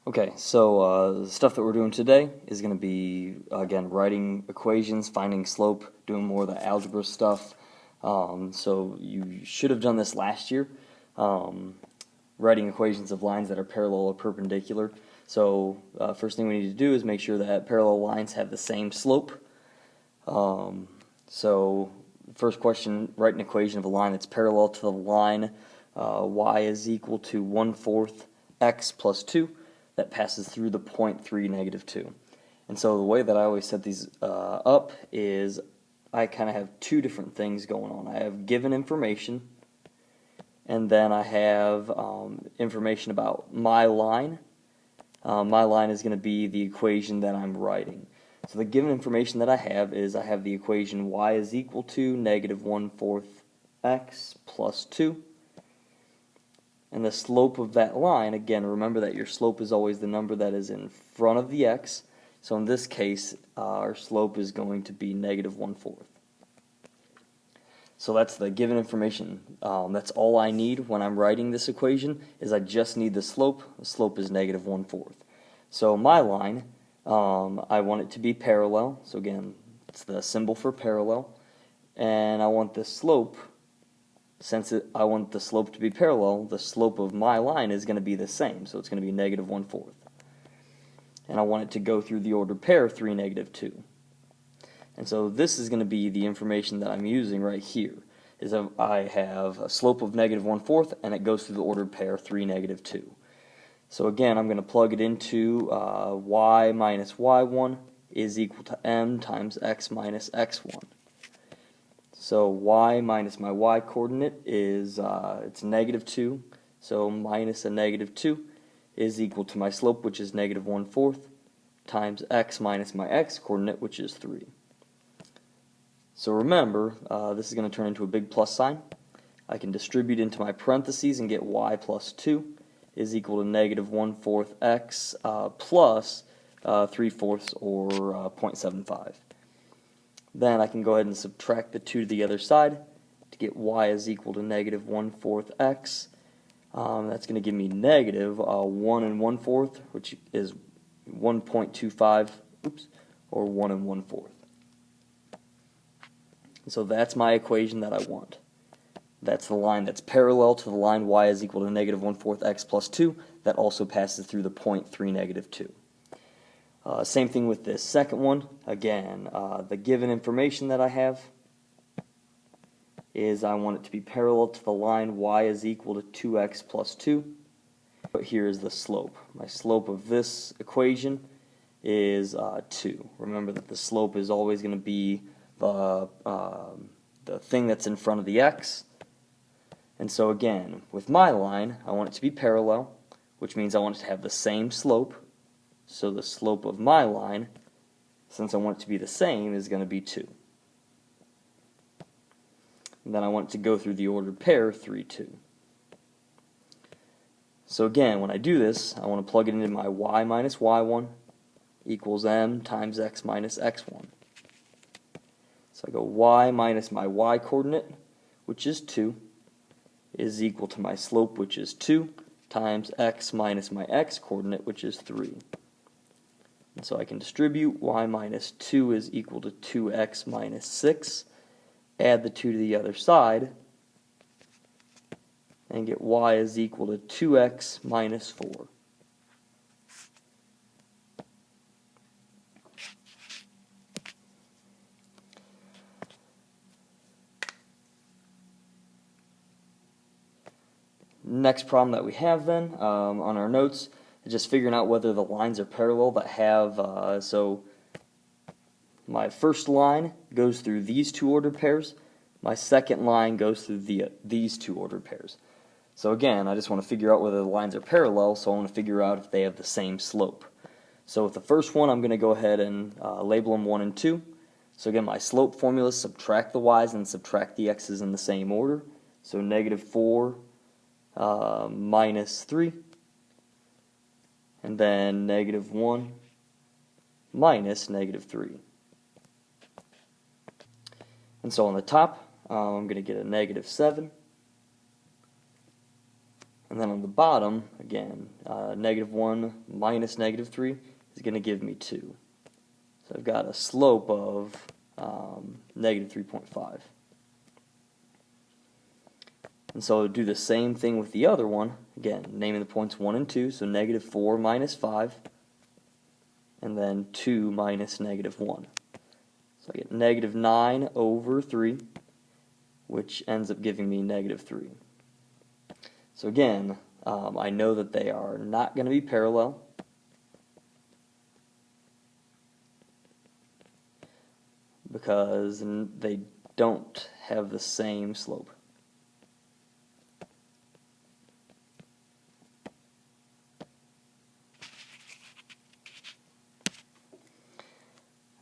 Okay, so the stuff that we're doing today is going to be, again, writing equations, finding slope, doing more of the algebra stuff. So you should have done this last year, writing equations of lines that are parallel or perpendicular. So first thing we need to do is make sure that parallel lines have the same slope. So first question, write an equation of a line that's parallel to the line y is equal to 1/4 x plus 2 that passes through the point 3, -2. And so the way that I always set these up is I kind of have two different things going on. I have given information, and then I have information about my line. My line is going to be the equation that I'm writing. So the given information that I have is I have the equation y is equal to -1/4 x plus 2. And the slope of that line, again, remember that your slope is always the number that is in front of the x. So in this case, our slope is going to be -1/4. So that's the given information. That's all I need when I'm writing this equation, is I just need the slope. The slope is -1/4. So my line, I want it to be parallel. So again, it's the symbol for parallel. And I want the slope. Since I want the slope to be parallel, the slope of my line is going to be the same, so it's going to be -1/4. And I want it to go through the ordered pair 3, -2. And so this is going to be the information that I'm using right here, is I have a slope of -1/4, and it goes through the ordered pair 3, -2. So again, I'm going to plug it into y minus y1 is equal to m times x minus x1. So y minus my y coordinate is it's -2, so minus a -2 is equal to my slope, which is -1/4, times x minus my x coordinate, which is 3. So remember, this is going to turn into a big plus sign. I can distribute into my parentheses and get y plus 2 is equal to -1/4 x plus 3/4 or 0.75. Then I can go ahead and subtract the 2 to the other side to get y is equal to -1/4 x. That's going to give me -1 1/4, which is 1.25, or 1 1/4. So that's my equation that I want. That's the line that's parallel to the line y is equal to -1/4 x plus 2 that also passes through the point 3, -2. Same thing with this second one. Again, the given information that I have is I want it to be parallel to the line y is equal to 2x plus 2. But here is the slope. My slope of this equation is 2. Remember that the slope is always going to be the thing that's in front of the x. And so again, with my line, I want it to be parallel, which means I want it to have the same slope. So the slope of my line, since I want it to be the same, is going to be 2. And then I want it to go through the ordered pair 3, 2. So again, when I do this, I want to plug it into my y minus y1 equals m times x minus x1. So I go y minus my y coordinate, which is 2, is equal to my slope, which is 2, times x minus my x coordinate, which is 3. And so I can distribute y minus 2 is equal to 2x minus 6, add the 2 to the other side, and get y is equal to 2x minus 4. Next problem that we have then on our notes is just figuring out whether the lines are parallel that have, so my first line goes through these two ordered pairs, my second line goes through these two ordered pairs. So again, I just want to figure out whether the lines are parallel, so I want to figure out if they have the same slope. So with the first one, I'm going to go ahead and label them 1 and 2. So again, my slope formula is subtract the y's and subtract the x's in the same order. So -4 minus 3, and then -1 minus -3. And so on the top, I'm going to get a -7. And then on the bottom, again, -1 minus -3 is going to give me 2. So I've got a slope of -3.5. And so I'll do the same thing with the other one. Again, naming the points 1 and 2, so -4 minus 5, and then 2 minus -1. So I get -9 over 3, which ends up giving me -3. So again, I know that they are not going to be parallel. Because they don't have the same slope.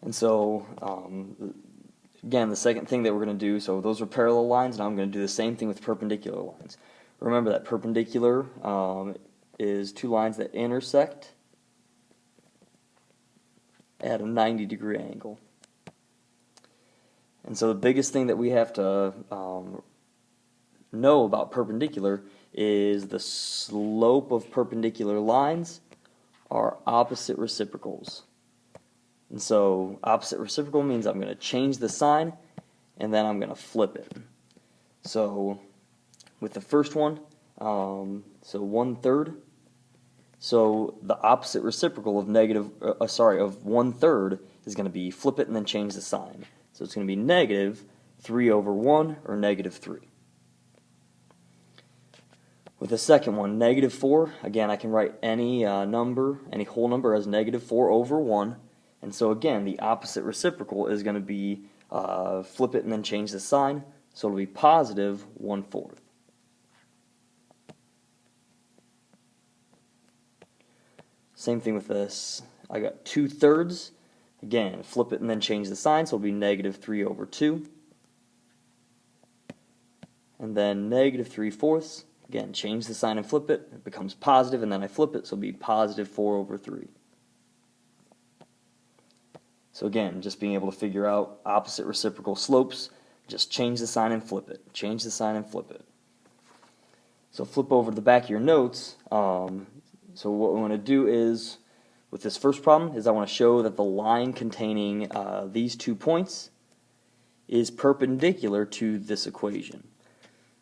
And so, again, the second thing that we're going to do, so those are parallel lines, and I'm going to do the same thing with perpendicular lines. Remember that perpendicular is two lines that intersect at a 90-degree angle. And so the biggest thing that we have to know about perpendicular is the slope of perpendicular lines are opposite reciprocals. And so opposite reciprocal means I'm going to change the sign and then I'm going to flip it. So with the first one, so 1/3. So the opposite reciprocal of of 1/3 is going to be flip it and then change the sign. So it's going to be -3 over 1 or -3. With the second one, -4, again, I can write any number, any whole number as -4 over 1. And so again, the opposite reciprocal is going to be flip it and then change the sign. So it'll be positive 1/4. Same thing with this. I got 2/3. Again, flip it and then change the sign, so it'll be -3 over 2. And then -3/4. Again, change the sign and flip it. It becomes positive, and then I flip it, so it'll be positive 4 over 3. So again, just being able to figure out opposite reciprocal slopes, just change the sign and flip it. Change the sign and flip it. So flip over to the back of your notes. So what we want to do is, with this first problem, is I want to show that the line containing these 2 points is perpendicular to this equation.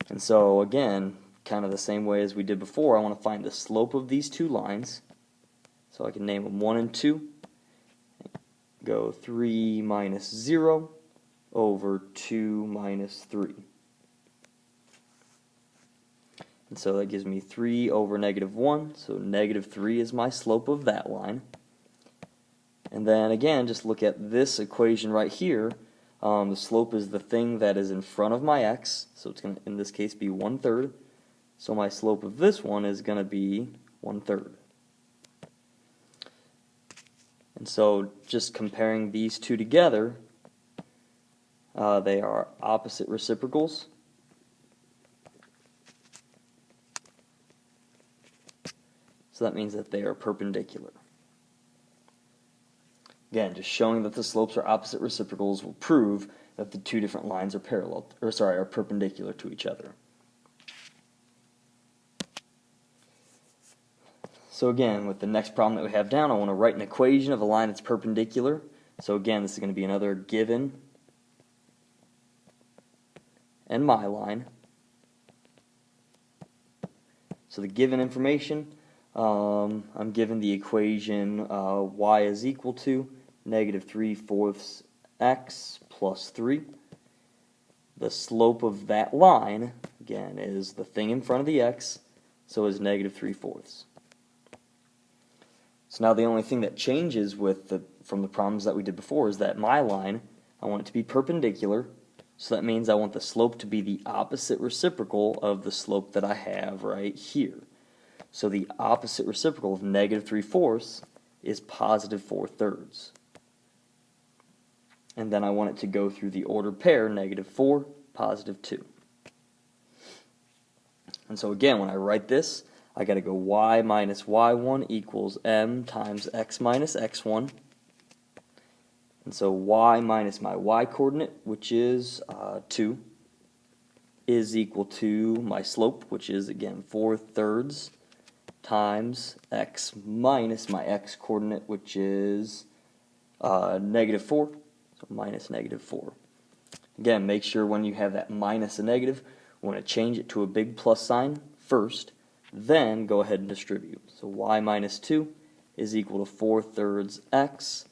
And so again, kind of the same way as we did before, I want to find the slope of these 2 lines. So I can name them 1 and 2. Go 3 minus 0 over 2 minus 3. And so that gives me 3 over -1, so -3 is my slope of that line. And then again, just look at this equation right here. The slope is the thing that is in front of my x, so it's going to, in this case, be 1/3. So my slope of this one is going to be 1/3. And so just comparing these two together, they are opposite reciprocals. So that means that they are perpendicular. Again, just showing that the slopes are opposite reciprocals will prove that the two different lines are are perpendicular to each other. So again, with the next problem that we have down, I want to write an equation of a line that's perpendicular. So again, this is going to be another given and my line. So the given information, I'm given the equation y is equal to -3/4 x plus 3. The slope of that line, again, is the thing in front of the x, so is -3/4. So now the only thing that changes from the problems that we did before is that my line, I want it to be perpendicular, so that means I want the slope to be the opposite reciprocal of the slope that I have right here. So the opposite reciprocal of -3/4 is positive 4/3. And then I want it to go through the ordered pair, -4, +2. And so again, when I write this, I got to go y minus y1 equals m times x minus x1. And so y minus my y coordinate, which is 2, is equal to my slope, which is again 4/3 times x minus my x coordinate, which is -4, so minus -4. Again, make sure when you have that minus a negative, we want to change it to a big plus sign first, then go ahead and distribute. So y minus 2 is equal to 4/3 x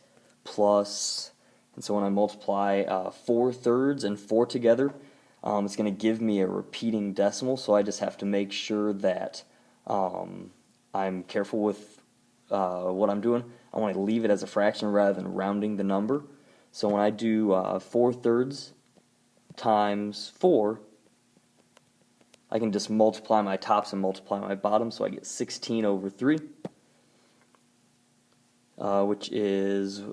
plus, and so when I multiply 4/3 and 4 together, it's going to give me a repeating decimal, so I just have to make sure that I'm careful with what I'm doing. I want to leave it as a fraction rather than rounding the number. So when I do 4/3 times 4, I can just multiply my tops and multiply my bottoms, so I get 16/3, which is,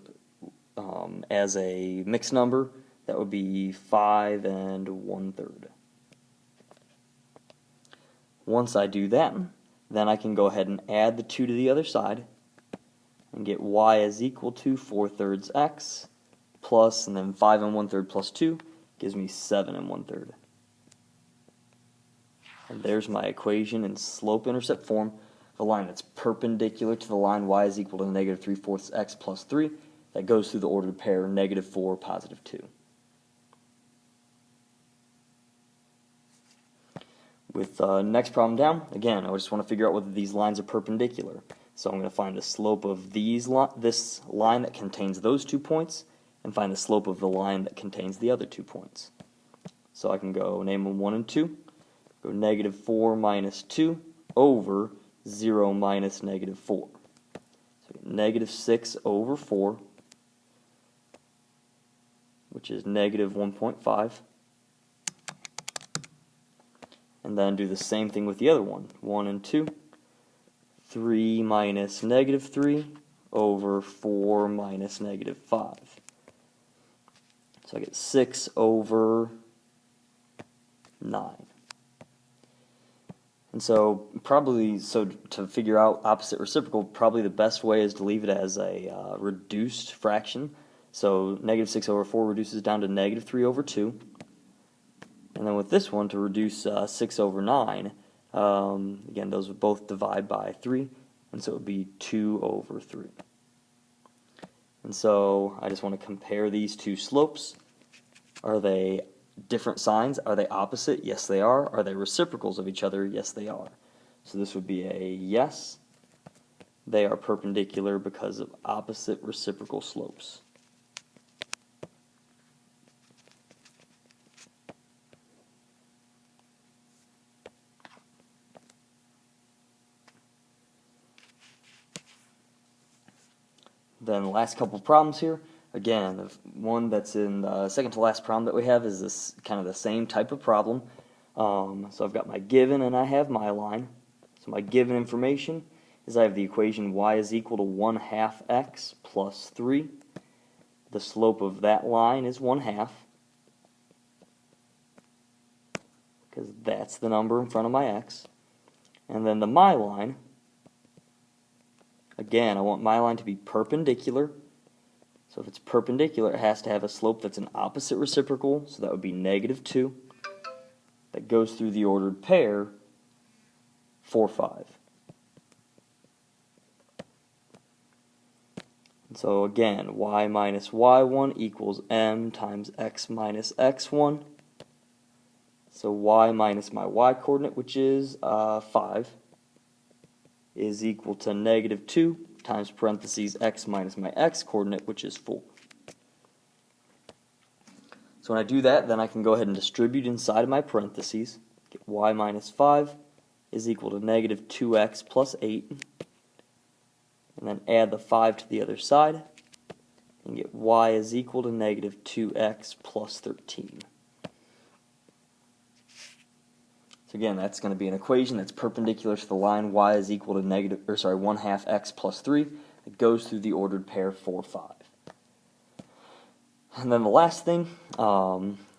as a mixed number, that would be 5 1/3. Once I do that, then I can go ahead and add the 2 to the other side and get y is equal to 4/3 x plus, and then 5 1/3 plus 2 gives me 7 1/3. And there's my equation in slope-intercept form of a line that's perpendicular to the line y is equal to -3/4 x plus 3 that goes through the ordered pair -4, +2. With next problem down, again, I just want to figure out whether these lines are perpendicular. So I'm going to find the slope of this line that contains those 2 points, and find the slope of the line that contains the other 2 points. So I can go name them 1 and 2. Go -4 minus 2 over 0 minus -4. So -6/4, which is -1.5. And then do the same thing with the other one, 1 and 2. 3 minus -3 over 4 minus -5. So I get 6/9. And so to figure out opposite reciprocal, probably the best way is to leave it as a reduced fraction. So -6/4 reduces down to -3/2. And then with this one, to reduce 6/9, again, those would both divide by 3, and so it would be 2/3. And so I just want to compare these two slopes. Are they different signs? Are they opposite? Yes, they are. Are they reciprocals of each other? Yes, they are. So this would be a yes. They are perpendicular because of opposite reciprocal slopes. Then the last couple problems here, again, the one that's in the second to last problem that we have is this kind of the same type of problem. So I've got my given and I have my line. So my given information is I have the equation y is equal to 1/2 x plus 3. The slope of that line is 1/2, because that's the number in front of my x. And then the my line, again, I want my line to be perpendicular. So if it's perpendicular, it has to have a slope that's an opposite reciprocal, so that would be -2. That goes through the ordered pair 4, 5. And so again, y minus y1 equals m times x minus x1. So y minus my y coordinate, which is 5, is equal to -2 times parentheses x minus my x coordinate, which is 4. So when I do that, then I can go ahead and distribute inside of my parentheses. Get y minus 5 is equal to -2x plus 8. And then add the 5 to the other side. And get y is equal to -2x plus 13. So again, that's going to be an equation that's perpendicular to the line y is equal to 1/2 x plus 3. It goes through the ordered pair 4, 5. And then the last thing,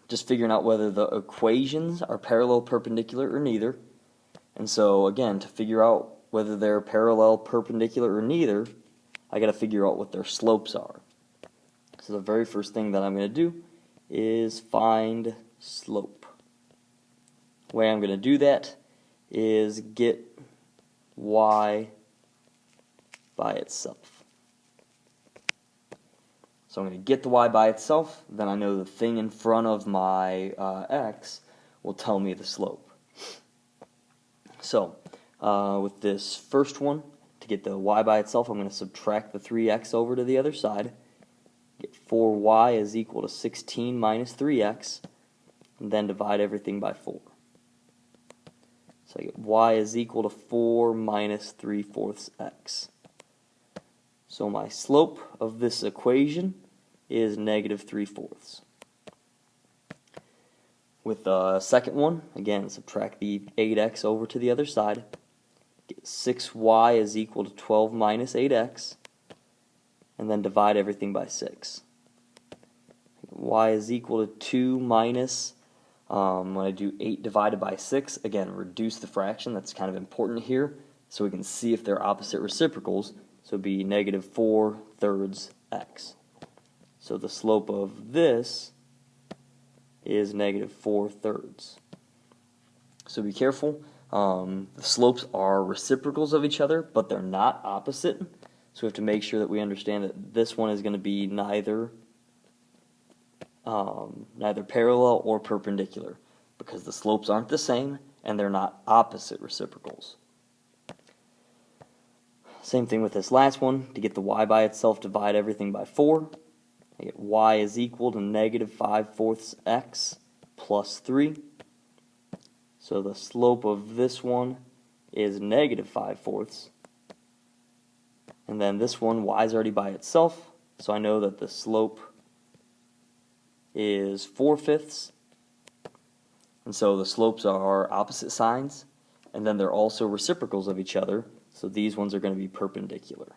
just figuring out whether the equations are parallel, perpendicular, or neither. And so again, to figure out whether they're parallel, perpendicular, or neither, I got to figure out what their slopes are. So the very first thing that I'm going to do is find slope. The way I'm going to do that is get y by itself. So I'm going to get the y by itself, then I know the thing in front of my x will tell me the slope. So with this first one, to get the y by itself, I'm going to subtract the 3x over to the other side. Get 4y is equal to 16 minus 3x, and then divide everything by 4. So I get y is equal to 4 minus 3/4 x. So my slope of this equation is negative 3/4. With the second one, again, subtract the 8x over to the other side. Get 6y is equal to 12 minus 8x, and then divide everything by 6. Y is equal to 2 minus, when I do 8 divided by 6, again, reduce the fraction. That's kind of important here, so we can see if they're opposite reciprocals. So it would be negative 4/3 x. So the slope of this is negative 4/3. So be careful. The slopes are reciprocals of each other, but they're not opposite. So we have to make sure that we understand that this one is going to be neither parallel or perpendicular, because the slopes aren't the same and they're not opposite reciprocals. Same thing with this last one. To get the y by itself, divide everything by 4. I get y is equal to negative 5/4 x plus 3. So the slope of this one is negative 5/4. And then this one, y is already by itself, so I know that the slope is 4/5. And so the slopes are opposite signs, and then they're also reciprocals of each other, so these ones are going to be perpendicular.